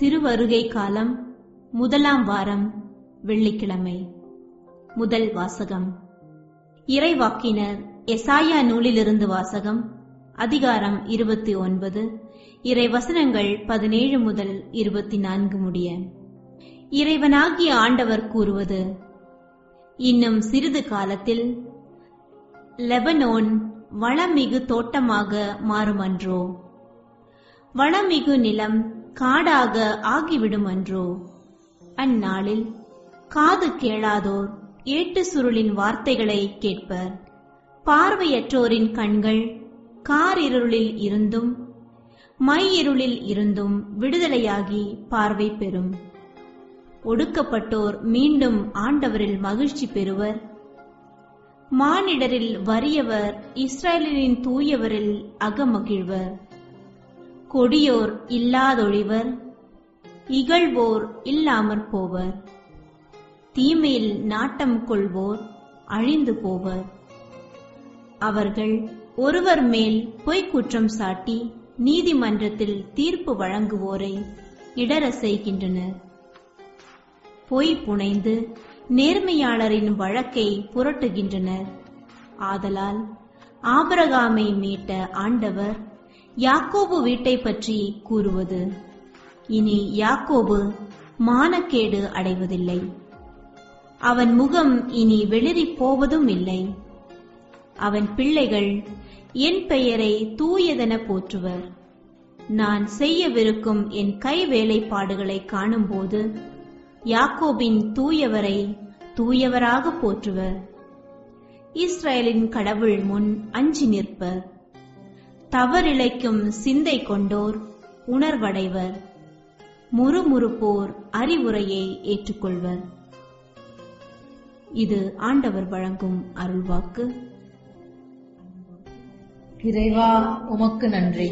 திருவருகை காலம் முதலாம் வாரம் வெள்ளிக்கிழமை. முதல் வாசகம் இறைவாக்கினர் எசாயா நூலிலிருந்து வாசகம். அதிகாரம் 29, இறைவசனங்கள் 17 முதல் 24 முடிய. இறைவனாகிய ஆண்டவர் கூறுவது: இன்னும் சிறிது காலத்தில் லெபனோன் வளமிகு தோட்டமாக மாறுமன்றோ? வளமிகு நிலம் காடாக ஆகிவிடுமன்றோ? அந்நாளில் காது கேளாதோர் ஏட்டு சுருளின் வார்த்தைகளை கேட்பர். பார்வையற்றோரின் கண்கள் காரிருளில் இருந்தும் மையிருளில் இருந்தும் விடுதலையாகி பார்வை பெறும். ஒடுக்கப்பட்டோர் மீண்டும் ஆண்டவரில் மகிழ்ச்சி பெறுவர். மானிடரில் வறியவர் இஸ்ரவேலின் தூயவரில் அகமகிழ்வர். கொடியோர் இல்லாதொழிவர், இகழ்வோர் இல்லாமற் போவர். தீமையில் நாட்டம் கொள்வோர் அழிந்து போவர். அவர்கள் ஒருவர் மேல் பொய்க்குற்றம் சாட்டி நீதிமன்றத்தில் தீர்ப்பு வழங்குவோரை இடர செய்கின்றனர். பொய் புனைந்து நேர்மையாளரின் வழக்கை புரட்டுகின்றனர். ஆதலால் ஆபிரகாமை மீட்ட ஆண்டவர் யாக்கோபு வீட்டை பற்றி கூறுவது: இனி யாக்கோபு மானக்கேடு அடைவதில்லை, அவன் முகம் இனி வெளிறிப் போவதும் இல்லை. அவன் பிள்ளைகள் என் பெயரை தூயதென போற்றுவர். நான் செய்யவிருக்கும் என் கை வேலைப்பாடுகளை காணும்போது யாக்கோபின் தூயவரை தூயவராக போற்றுவர். இஸ்ரவேலின் கடவுள் முன் அஞ்சி நிற்பர். தவறிழைக்கும் சிந்தை கொண்டோர் உணர்வடைவர். முறுமுறுப்போர் அறிவுரையை ஏற்றுக்கொள்வர். இது ஆண்டவர் வழங்கும் அருள்வாக்கு. இறைவா, உமக்கு நன்றி.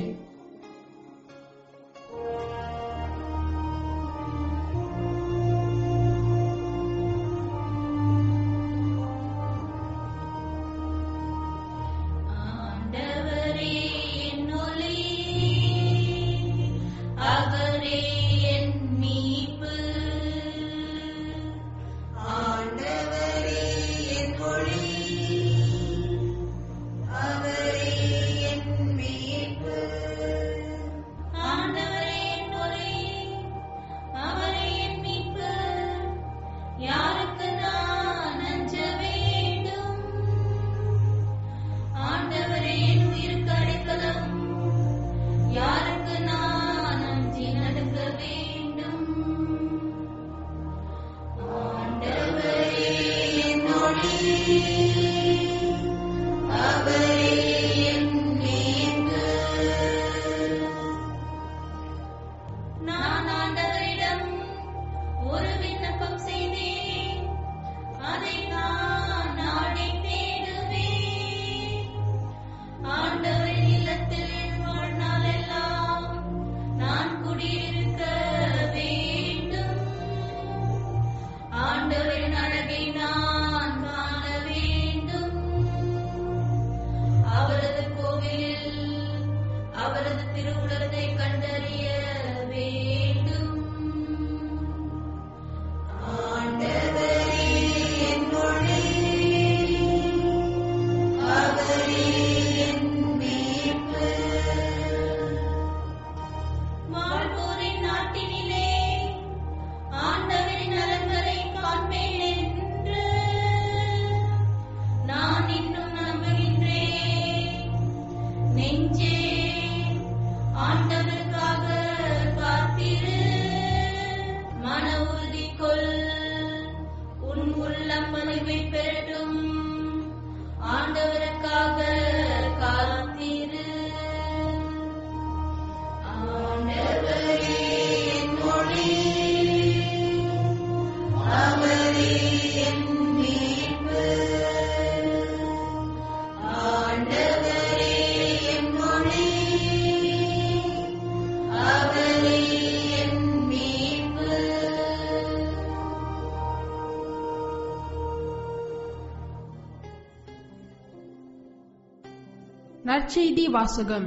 நற்செய்தி வாசகம்.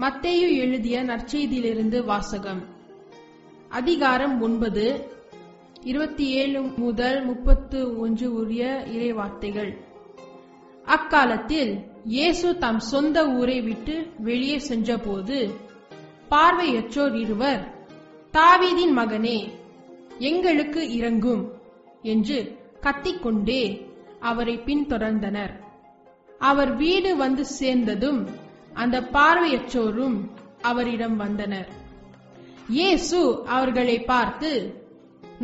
மத்தேயு எழுதிய நற்செய்தியிலிருந்து வாசகம். அதிகாரம் 9, 27 முதல் 31 உரிய இறைவார்த்தைகள். அக்காலத்தில் இயேசு தம் சொந்த ஊரை விட்டு வெளியே சென்றபோது பார்வையற்றோர் இருவர், தாவீதின் மகனே, எங்களுக்கு இரங்கும் என்று கத்திக்கொண்டே அவரை பின்தொடர்ந்தனர். அவர் வீடு வந்து சேர்ந்ததும் அந்த பார்வையற்றோரும் அவரிடம் வந்தனர். இயேசு அவர்களை பார்த்து,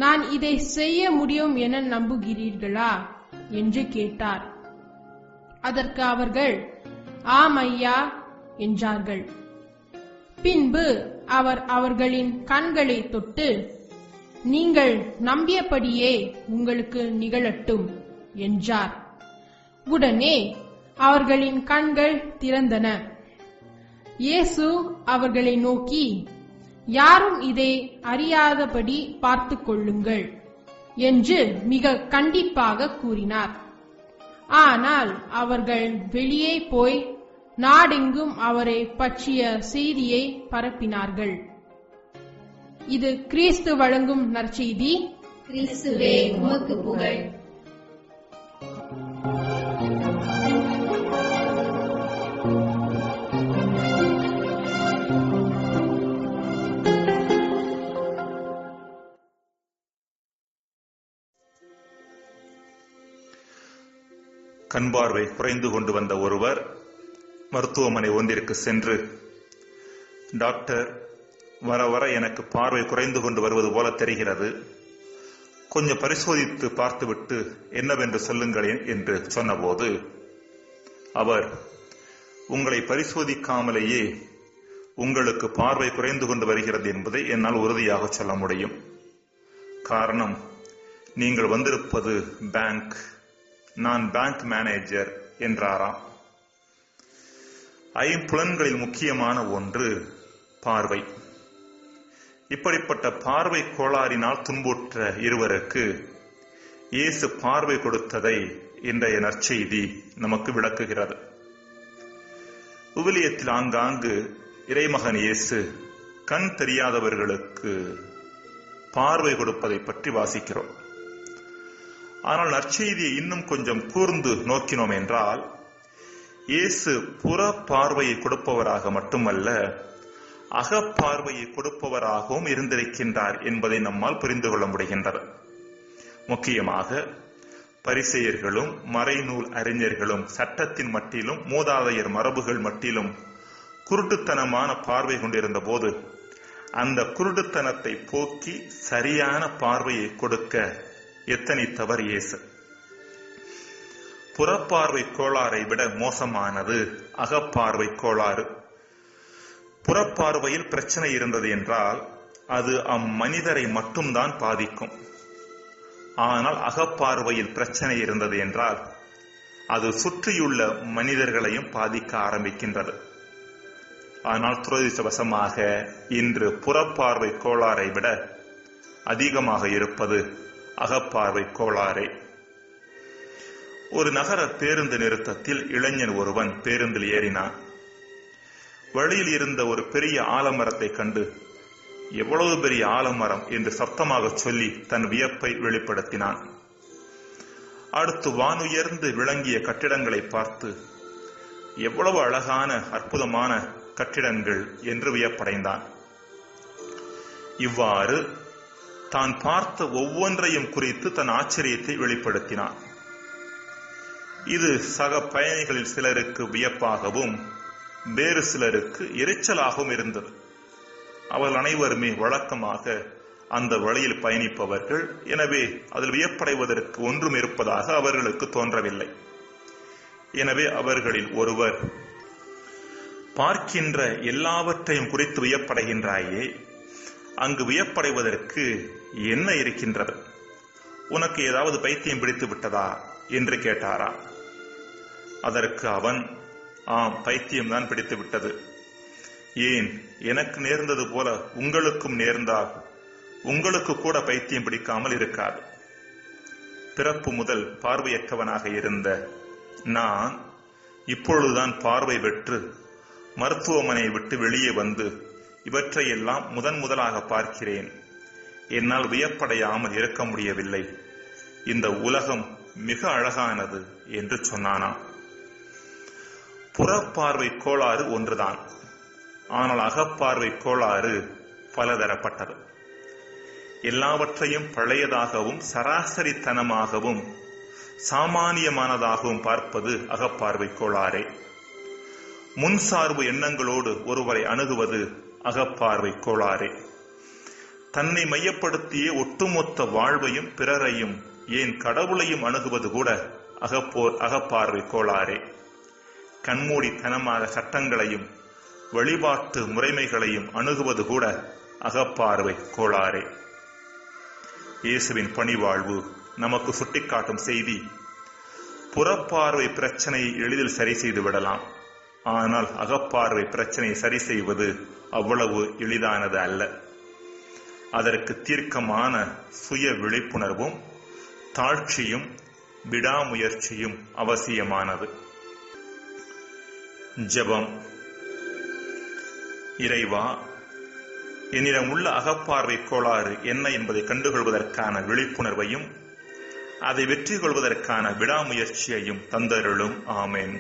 நான் இதை செய்ய முடியும் என நம்புகிறீர்களா என்று கேட்டார். அதற்கு அவர்கள், ஆம் ஐயா என்றார்கள். பின்பு அவர் அவர்களின் கண்களை தொட்டு, நீங்கள் நம்பியபடியே உங்களுக்கு நிகழட்டும் என்றார். உடனே அவர்களின் கண்கள் திறந்தன. இயேசு அவர்களை நோக்கி, யாரும் இதை அறியாதபடி பார்த்துக் கொள்ளுங்கள் என்று மிக கண்டிப்பாக கூறினார். ஆனால் அவர்கள் வெளியே போய் நாடெங்கும் அவரை பற்றிய செய்தியை பரப்பினார்கள். இது கிறிஸ்து வழங்கும் நற்செய்தி. கிறிஸ்துவே, உமக்கு புகழ். கண்பார்வை குறைந்து கொண்டு வந்த ஒருவர் மருத்துவமனை ஒன்றிற்கு சென்று, டாக்டர், வர வர எனக்கு பார்வை குறைந்து கொண்டு வருவது போல தெரிகிறது, கொஞ்சம் பரிசோதித்து பார்த்துவிட்டு என்னவென்று சொல்லுங்களேன் என்று சொன்னபோது அவர், உங்களை பரிசோதிக்காமலேயே உங்களுக்கு பார்வை குறைந்து கொண்டு வருகிறது என்பதை என்னால் உறுதியாக சொல்ல முடியும். காரணம், நீங்கள் வந்திருப்பது பேங்க், நான் பேங்க் மேனேஜர் என்றாராம். ஐம்புலன்களில் முக்கியமான ஒன்று பார்வை. இப்படிப்பட்ட பார்வை கோளாறினால் துன்புற்ற இருவருக்கு இயேசு பார்வை கொடுத்ததை இன்றைய நற்செய்தி நமக்கு விளக்குகிறது. விவிலியத்தில் ஆங்காங்கு இறைமகன் இயேசு கண் தெரியாதவர்களுக்கு பார்வை கொடுப்பதை பற்றி வாசிக்கிறோம். ஆனால் நற்செய்தியை இன்னும் கொஞ்சம் கூர்ந்து நோக்கினோம் என்றால், இயேசு புற பார்வையை கொடுப்பவராக மட்டுமல்ல, அகப்பார்வையை கொடுப்பவராகவும் இருந்திருக்கின்றார் என்பதை நம்மால் புரிந்து கொள்ள முடிகின்றது. முக்கியமாக பரிசேயர்களும் மறைநூல் அறிஞர்களும் சட்டத்தின் மட்டிலும் மூதாதையர் மரபுகள் மட்டிலும் குருட்டுத்தனமான பார்வை கொண்டிருந்த போது அந்த குருட்டுத்தனத்தை போக்கி சரியான பார்வையை கொடுக்க எத்தனித்தவர் இயேசு. புறப்பார்வை கோளாறை விட மோசமானது அகப்பார்வை கோளாறு. புறப்பார்வையில் பிரச்சனை இருந்தது என்றால் அது அம்மனிதரை மட்டும்தான் பாதிக்கும். ஆனால் அகப்பார்வையில் பிரச்சனை இருந்தது என்றால் அது சுற்றியுள்ள மனிதர்களையும் பாதிக்க ஆரம்பிக்கின்றது. ஆனால் துரதிர்ஷ்டவசமாக இன்று புறப்பார்வை கோளாறை விட அதிகமாக இருப்பது அகப்பார்வை கோளாறே. ஒரு நகர பேருந்து நிறுத்தத்தில் இளைஞன் ஒருவன் பேருந்தில் ஏறினான். வழியில் இருந்த ஒரு பெரிய ஆலமரத்தை கண்டு, எவ்வளவு பெரிய ஆலமரம் என்று சத்தமாக சொல்லி தன் வியப்பை வெளிப்படுத்தினான். அடுத்து வானுயர்ந்து விளங்கிய கட்டிடங்களை பார்த்து, எவ்வளவு அழகான அற்புதமான கட்டிடங்கள் என்று வியப்படைந்தான். இவ்வாறு தான் பார்த்த ஒவ்வொன்றையும் குறித்து தன் ஆச்சரியத்தை வெளிப்படுத்தினான். இது சக பயணிகளில் சிலருக்கு வியப்பாகவும் வேறு சிலருக்கு எரிச்சலாகவும் இருந்தது. அவர்கள் அனைவருமே வழக்கமாக அந்த வழியில் பயணிப்பவர்கள். எனவே அதில் வியப்படைவதற்கு ஒன்றும் இருப்பதாக அவர்களுக்கு தோன்றவில்லை. எனவே அவர்களில் ஒருவர், பார்க்கின்ற எல்லாவற்றையும் குறித்து வியப்படைகின்றாயே, அங்கு வியப்படைவதற்கு என்ன இருக்கின்றது? உனக்கு ஏதாவது பைத்தியம் பிடித்து விட்டதா என்று கேட்டாரா? அதற்கு அவன், ஆம், பைத்தியம்தான் பிடித்து விட்டது. ஏன், எனக்கு நேர்ந்தது போல உங்களுக்கும் நேர்ந்தால் உங்களுக்கு கூட பைத்தியம் பிடிக்காமல் இருக்காது. பிறப்பு முதல் பார்வையற்றவனாக இருந்த நான் இப்பொழுதுதான் பார்வை பெற்று மருத்துவமனையை விட்டு வெளியே வந்து இவற்றையெல்லாம் முதலாக பார்க்கிறேன். என்னால் வியப்படையாமல் இருக்க முடியவில்லை. இந்த உலகம் மிக அழகானது என்று சொன்னானாம். புறப்பார்வை கோளாறு ஒன்றுதான், ஆனால் அகப்பார்வை கோளாறு பலதரப்பட்டது. எல்லாவற்றையும் பழையதாகவும் சராசரித்தனமாகவும் சாமானியமானதாகவும் பார்ப்பது அகப்பார்வை கோளாறே. முன்சார்பு எண்ணங்களோடு ஒருவரை அணுகுவது அகப்பார்வை கோளாறே. தன்னை மையப்படுத்திய ஒட்டுமொத்த வாழ்வையும் பிறரையும் ஏன் கடவுளையும் அணுகுவது கூட அகப்பார்வை கோளாறே. கண்மூடித்தனமாக சட்டங்களையும் வழிபாட்டு முறைமைகளையும் அணுகுவது கூட அகப்பார்வை கோளாறே. இயேசுவின் பணிவாழ்வு நமக்கு சுட்டிக்காட்டும் செய்தி, புறப்பார்வை பிரச்சனையை எளிதில் சரி செய்து விடலாம், ஆனால் அகப்பார்வை பிரச்சனையை சரி செய்வது அவ்வளவு எளிதானது அல்ல. அதற்கு தீர்க்கமான சுய விழிப்புணர்வும் தாழ்ச்சியும் விடாமுயற்சியும் அவசியமானது. ஜெபம். இறைவா, என்னிடம் உள்ள அகப்பார்வை கோளாறு என்ன என்பதை கண்டுகொள்வதற்கான விழிப்புணர்வையும் அதை வெற்றி கொள்வதற்கான விடாமுயற்சியையும் தந்தருளும். ஆமென்.